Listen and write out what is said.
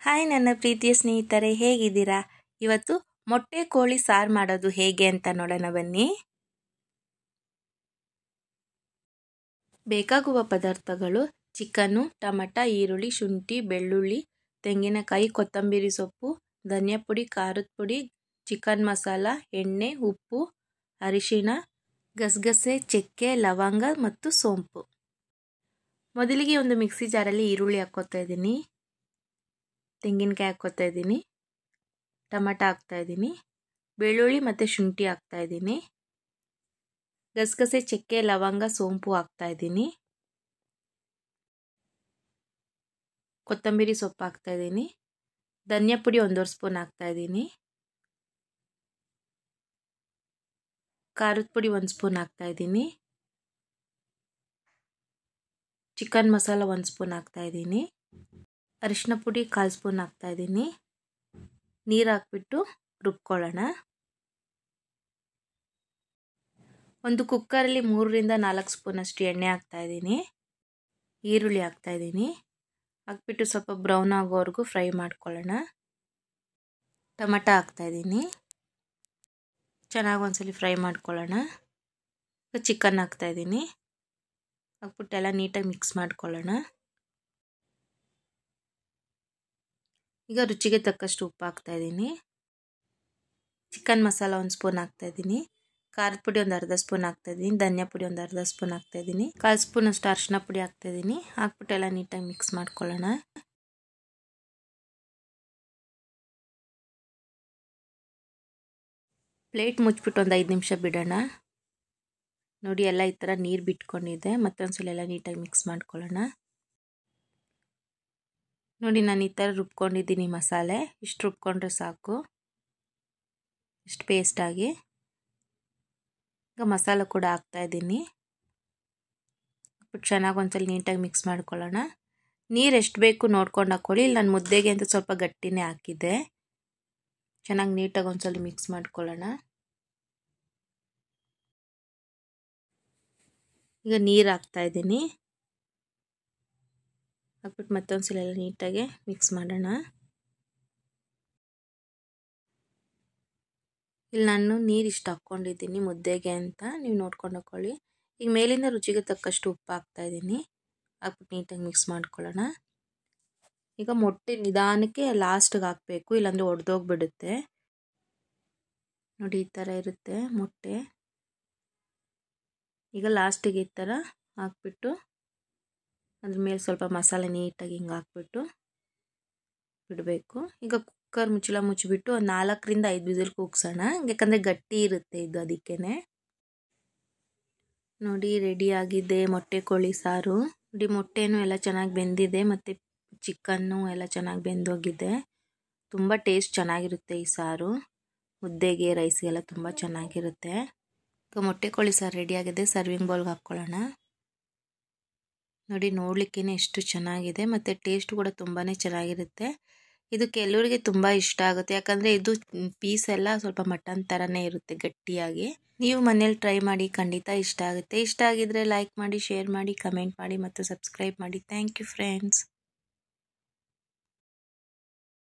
Hi ನನ್ನ ಪ್ರೀತಿಯ ಸ್ನೇಹಿತರೆ, ಹೇಗಿದ್ದೀರಾ? ಇವತ್ತು ಮೊಟ್ಟೆ ಕೋಳಿ ಸಾರು ಮಾಡೋದು ಹೇಗೆ ಅಂತ ನೋಡೋಣ ಬನ್ನಿ. ಬೇಕಾಗುವ ಪದಾರ್ಥಗಳು: ಚಿಕನ್ನು, ಟೊಮಟ, ಈರುಳ್ಳಿ, ಶುಂಠಿ, ಬೆಳ್ಳುಳ್ಳಿ, ತೆಂಗಿನಕಾಯಿ, ಕೊತ್ತಂಬರಿ ಸೊಪ್ಪು, ಧನಿಯಾ ಪುಡಿ, ಖಾರದ ಪುಡಿ, ಚಿಕನ್ ಮಸಾಲ, ಎಣ್ಣೆ, ಉಪ್ಪು, ಅರಿಶಿಣ, ಗಸಗಸೆ, ಚಕ್ಕೆ, ಲವಂಗ ಮತ್ತು ಸೋಂಪು. ಮೊದಲಿಗೆ ಒಂದು ಮಿಕ್ಸಿ ಜಾರಲ್ಲಿ ಈರುಳ್ಳಿ ಹಾಕ್ಕೋತಾ ಇದ್ದೀನಿ, ತೆಂಗಿನಕಾಯಿ ಹಾಕ್ಕೋತಾ ಇದ್ದೀನಿ, ಟೊಮಟ ಹಾಕ್ತಾ ಇದ್ದೀನಿ, ಬೆಳ್ಳುಳ್ಳಿ ಮತ್ತು ಶುಂಠಿ ಹಾಕ್ತಾ ಇದ್ದೀನಿ, ಗಸಗಸೆ, ಚಕ್ಕೆ, ಲವಂಗ, ಸೋಂಪು ಹಾಕ್ತಾ ಇದ್ದೀನಿ, ಕೊತ್ತಂಬರಿ ಸೊಪ್ಪು ಹಾಕ್ತಾ ಇದ್ದೀನಿ, ಧನಿಯಾ ಪುಡಿ 1 ಸ್ಪೂನ್ ಹಾಕ್ತಾ ಇದ್ದೀನಿ, ಖಾರದ ಪುಡಿ 1 ಸ್ಪೂನ್ ಹಾಕ್ತಾ ಇದ್ದೀನಿ, ಚಿಕನ್ ಮಸಾಲ 1 ಸ್ಪೂನ್ ಹಾಕ್ತಾ ಇದ್ದೀನಿ, ಅರಿಶಿನ ಪುಡಿ 1/4 ಸ್ಪೂನ್ ಹಾಕ್ತಾ ಇದ್ದೀನಿ. ನೀರು ಹಾಕ್ಬಿಟ್ಟು ರುಬ್ಕೊಳ್ಳೋಣ. ಒಂದು ಕುಕ್ಕರಲ್ಲಿ 3ರಿಂದ 4 ಸ್ಪೂನಷ್ಟು ಎಣ್ಣೆ ಹಾಕ್ತಾ ಇದ್ದೀನಿ. ಈರುಳ್ಳಿ ಹಾಕ್ತಾ ಇದ್ದೀನಿ. ಹಾಕ್ಬಿಟ್ಟು ಸ್ವಲ್ಪ ಬ್ರೌನ್ ಆಗೋವರೆಗೂ ಫ್ರೈ ಮಾಡ್ಕೊಳ್ಳೋಣ. ಟೊಮಟ ಹಾಕ್ತಾ ಇದ್ದೀನಿ. ಚೆನ್ನಾಗಿ ಒಂದ್ಸಲಿ ಫ್ರೈ ಮಾಡ್ಕೊಳ್ಳೋಣ. ಚಿಕನ್ ಹಾಕ್ತಾ ಇದ್ದೀನಿ. ಹಾಕ್ಬಿಟ್ಟು ಎಲ್ಲ ನೀಟಾಗಿ ಮಿಕ್ಸ್ ಮಾಡ್ಕೊಳ್ಳೋಣ. ಈಗ ರುಚಿಗೆ ತಕ್ಕಷ್ಟು ಉಪ್ಪು ಹಾಕ್ತಾ ಇದ್ದೀನಿ. ಚಿಕನ್ ಮಸಾಲ 1 ಸ್ಪೂನ್ ಹಾಕ್ತಾ ಇದ್ದೀನಿ. ಖಾರದ ಪುಡಿ 1/2 ಸ್ಪೂನ್ ಹಾಕ್ತಾ ಇದ್ದೀನಿ. ಧನಿಯಾ ಪುಡಿ 1/2 ಸ್ಪೂನ್ ಹಾಕ್ತಾ ಇದ್ದೀನಿ. 1/4 ಸ್ಪೂನ್ ಅಷ್ಟು ಅರಿಶಿನ ಪುಡಿ ಹಾಕ್ತಾ ಇದ್ದೀನಿ. ಹಾಕ್ಬಿಟ್ಟು ಎಲ್ಲ ನೀಟಾಗಿ ಮಿಕ್ಸ್ ಮಾಡ್ಕೊಳ್ಳೋಣ. ಪ್ಲೇಟ್ ಮುಚ್ಚಿಬಿಟ್ಟು ಒಂದು 5 ನಿಮಿಷ ಬಿಡೋಣ. ನೋಡಿ, ಎಲ್ಲ ಈ ಥರ ನೀರು ಬಿಟ್ಕೊಂಡಿದೆ. ಮತ್ತೊಂದ್ಸಲ ಎಲ್ಲ ನೀಟಾಗಿ ಮಿಕ್ಸ್ ಮಾಡ್ಕೊಳ್ಳೋಣ. ನೋಡಿ, ನಾನು ಈ ಥರ ರುಬ್ಕೊಂಡಿದ್ದೀನಿ ಮಸಾಲೆ. ಇಷ್ಟು ರುಬ್ಕೊಂಡ್ರೆ ಸಾಕು, ಇಷ್ಟು ಪೇಸ್ಟಾಗಿ. ಈಗ ಮಸಾಲೆ ಕೂಡ ಹಾಕ್ತಾ ಇದ್ದೀನಿ. ಚೆನ್ನಾಗಿ ಒಂದ್ಸಲ ನೀಟಾಗಿ ಮಿಕ್ಸ್ ಮಾಡ್ಕೊಳ್ಳೋಣ. ನೀರು ಎಷ್ಟು ಬೇಕು ನೋಡ್ಕೊಂಡು ಹಾಕ್ಕೊಳ್ಳಿ. ಇಲ್ಲಿ ನಾನು ಮುದ್ದೆಗೆ ಅಂತ ಸ್ವಲ್ಪ ಗಟ್ಟಿನೇ ಹಾಕಿದ್ದೆ. ಚೆನ್ನಾಗಿ ನೀಟಾಗಿ ಒಂದ್ಸಲ ಮಿಕ್ಸ್ ಮಾಡ್ಕೊಳ್ಳೋಣ. ಈಗ ನೀರು ಹಾಕ್ತಾ ಇದ್ದೀನಿ. ಹಾಕ್ಬಿಟ್ಟು ಮತ್ತೊಂದ್ಸಲ ಎಲ್ಲ ನೀಟಾಗಿ ಮಿಕ್ಸ್ ಮಾಡೋಣ. ಇಲ್ಲಿ ನಾನು ನೀರು ಇಷ್ಟು ಹಾಕ್ಕೊಂಡಿದ್ದೀನಿ ಮುದ್ದೆಗೆ ಅಂತ, ನೀವು ನೋಡ್ಕೊಂಡು ಹಾಕ್ಕೊಳ್ಳಿ. ಈಗ ಮೇಲಿಂದ ರುಚಿಗೆ ತಕ್ಕಷ್ಟು ಉಪ್ಪು ಹಾಕ್ತಾ ಇದ್ದೀನಿ. ಹಾಕ್ಬಿಟ್ಟು ನೀಟಾಗಿ ಮಿಕ್ಸ್ ಮಾಡ್ಕೊಳ್ಳೋಣ. ಈಗ ಮೊಟ್ಟೆ ನಿಧಾನಕ್ಕೆ ಲಾಸ್ಟಿಗೆ ಹಾಕಬೇಕು, ಇಲ್ಲಾಂದರೆ ಒಡೆದೋಗ್ಬಿಡುತ್ತೆ. ನೋಡಿ, ಈ ಥರ ಇರುತ್ತೆ ಮೊಟ್ಟೆ. ಈಗ ಲಾಸ್ಟಿಗೆ ಈ ಥರ ಹಾಕ್ಬಿಟ್ಟು ಅದ್ರ ಮೇಲೆ ಸ್ವಲ್ಪ ಮಸಾಲೆ ನೀಟಾಗಿ ಹಿಂಗೆ ಹಾಕ್ಬಿಟ್ಟು ಬಿಡಬೇಕು. ಈಗ ಕುಕ್ಕರ್ ಮುಚ್ಚಳ ಮುಚ್ಚಿಬಿಟ್ಟು ಒಂದು 4ರಿಂದ 5 ವಿಸಿಲ್ ಕೂಗ್ಸೋಣ. ಯಾಕಂದರೆ ಗಟ್ಟಿ ಇರುತ್ತೆ ಇದು, ಅದಕ್ಕೇ. ನೋಡಿ, ರೆಡಿಯಾಗಿದೆ ಮೊಟ್ಟೆ ಕೋಳಿ ಸಾರು. ನೋಡಿ, ಮೊಟ್ಟೆನೂ ಎಲ್ಲ ಚೆನ್ನಾಗಿ ಬೆಂದಿದೆ ಮತ್ತು ಚಿಕನ್ನು ಎಲ್ಲ ಚೆನ್ನಾಗಿ ಬೆಂದೋಗಿದೆ. ತುಂಬ ಟೇಸ್ಟ್ ಚೆನ್ನಾಗಿರುತ್ತೆ ಈ ಸಾರು. ಮುದ್ದೆಗೆ, ರೈಸ್ಗೆಲ್ಲ ತುಂಬ ಚೆನ್ನಾಗಿರುತ್ತೆ. ಈಗ ಮೊಟ್ಟೆ ಕೋಳಿ ಸಾರು ರೆಡಿಯಾಗಿದೆ. ಸರ್ವಿಂಗ್ ಬೌಲ್ಗೆ ಹಾಕ್ಕೊಳ್ಳೋಣ. ನೋಡಿ, ನೋಡಲಿಕ್ಕೇ ಎಷ್ಟು ಚೆನ್ನಾಗಿದೆ ಮತ್ತು ಟೇಸ್ಟ್ ಕೂಡ ತುಂಬಾ ಚೆನ್ನಾಗಿರುತ್ತೆ. ಇದು ಕೆಲವರಿಗೆ ತುಂಬ ಇಷ್ಟ ಆಗುತ್ತೆ, ಯಾಕಂದರೆ ಇದು ಪೀಸ್ ಎಲ್ಲ ಸ್ವಲ್ಪ ಮಟನ್ ಥರನೇ ಇರುತ್ತೆ ಗಟ್ಟಿಯಾಗಿ. ನೀವು ಮನೇಲಿ ಟ್ರೈ ಮಾಡಿ, ಖಂಡಿತ ಇಷ್ಟ ಆಗುತ್ತೆ. ಇಷ್ಟ ಆಗಿದ್ರೆ ಲೈಕ್ ಮಾಡಿ, ಶೇರ್ ಮಾಡಿ, ಕಮೆಂಟ್ ಮಾಡಿ ಮತ್ತು ಸಬ್ಸ್ಕ್ರೈಬ್ ಮಾಡಿ. Thank you friends.